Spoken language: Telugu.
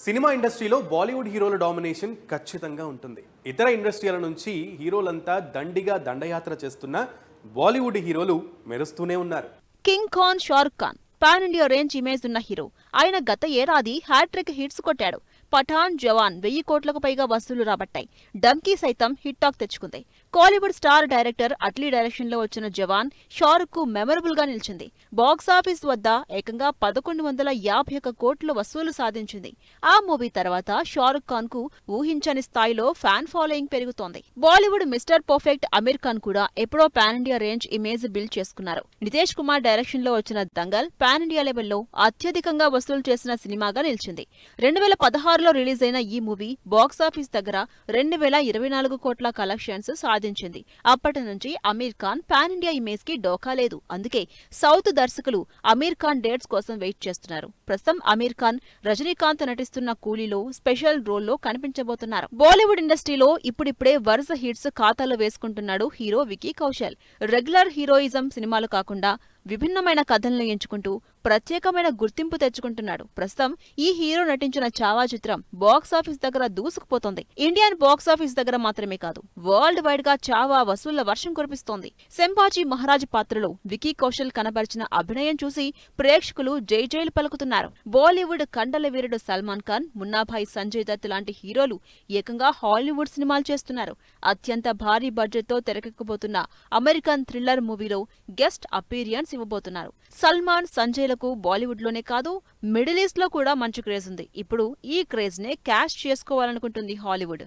సినిమా ఇండస్ట్రీలో బాలీవుడ్ హీరోల డామినేషన్ ఖచ్చితంగా ఉంటుంది. ఇతర ఇండస్ట్రీల నుంచి హీరోలంతా దండయాత్ర చేస్తున్న బాలీవుడ్ హీరోలు మెరుస్తూనే ఉన్నారు. King Khan Shahrukh Khan pan India range image ఉన్న హీరో. ఆయన గత ఏడాది హ్యాట్రిక్ హిట్స్ కొట్టాడు. పఠాన్, జవాన్ 1000 కోట్లకు పైగా వసూలు రాబట్టాయి. డంకీ సైతం హిట్ టాక్ తెచ్చుకుంది. Kollywood star director Atlee direction లో వచ్చిన జవాన్ షారుఖ్ కు మెమరబుల్ గా నిలిచింది. బాక్సాఫీస్ వద్ద ఏకంగా 1151 కోట్లు వసూలు సాధించింది. ఆ మూవీ తర్వాత షారుఖ్ ఖాన్ కు ఊహించని స్థాయిలో ఫ్యాన్ ఫాలోయింగ్ పెరుగుతోంది. బాలీవుడ్ మిస్టర్ పర్ఫెక్ట్ అమీర్ ఖాన్ కూడా ఎప్పుడో pan India range image build చేసుకున్నారు. నితేష్ కుమార్ డైరెక్షన్ లో వచ్చిన దంగల్ పాన్ ఇండియా లెవెల్లో అత్యధికంగా వసూలు చేసిన సినిమాగా నిలిచింది. 2016లో రిలీజ్ అయిన ఈ మూవీ బాక్సాఫీస్ దగ్గర 2024 కోట్ల కలెక్షన్స్ సాధించింది. అప్పటి నుంచి Aamir Khan pan India image కి డోకా లేదు. అందుకే సౌత్ దర్శకులు అమీర్ ఖాన్ డేట్స్ కోసం వెయిట్ చేస్తున్నారు. ప్రస్తుతం అమీర్ ఖాన్ రజనీకాంత్ నటిస్తున్న కూలీలో స్పెషల్ రోల్లో కనిపించబోతున్నారు. బాలీవుడ్ ఇండస్ట్రీలో ఇప్పుడిప్పుడే వరుస హిట్స్ ఖాతాలో వేసుకుంటున్నాడు hero Vicky Kaushal. Regular heroism సినిమాలు కాకుండా విభిన్నమైన కథలను ఎంచుకుంటూ ప్రత్యేకమైన గుర్తింపు తెచ్చుకుంటున్నాడు. ప్రస్తుతం ఈ హీరో నటించిన చావా చిత్రం బాక్సాఫీస్ దగ్గర దూసుకుపోతోంది. ఇండియన్ బాక్సాఫీస్ దగ్గర మాత్రమే కాదు, వరల్డ్ వైడ్ గా చావా వసూళ్ల వర్షం కురిపిస్తోంది. శంభాజీ మహారాజ్ పాత్రలో వికీ కౌశల్ కనబరిచిన అభినయం చూసి ప్రేక్షకులు జైలు పలుకుతున్నారు. బాలీవుడ్ కండల వీరుడు సల్మాన్ ఖాన్, మున్నాభాయ్, సంజయ్ దత్ లాంటి హీరోలు ఏకంగా హాలీవుడ్ సినిమాలు చేస్తున్నారు. అత్యంత భారీ బడ్జెట్ తో తెరకెక్కబోతున్న అమెరికన్ థ్రిల్లర్ మూవీలో గెస్ట్ అపీరియన్స్ ఇవ్వబోతున్నారు. సల్మాన్, సంజయ్లకు బాలీవుడ్ లోనే కాదు మిడిల్ ఈస్ట్ లో కూడా మంచి క్రేజ్ ఉంది. ఇప్పుడు ఈ క్రేజ్ నే క్యాష్ చేసుకోవాలనుకుంటుంది హాలీవుడ్.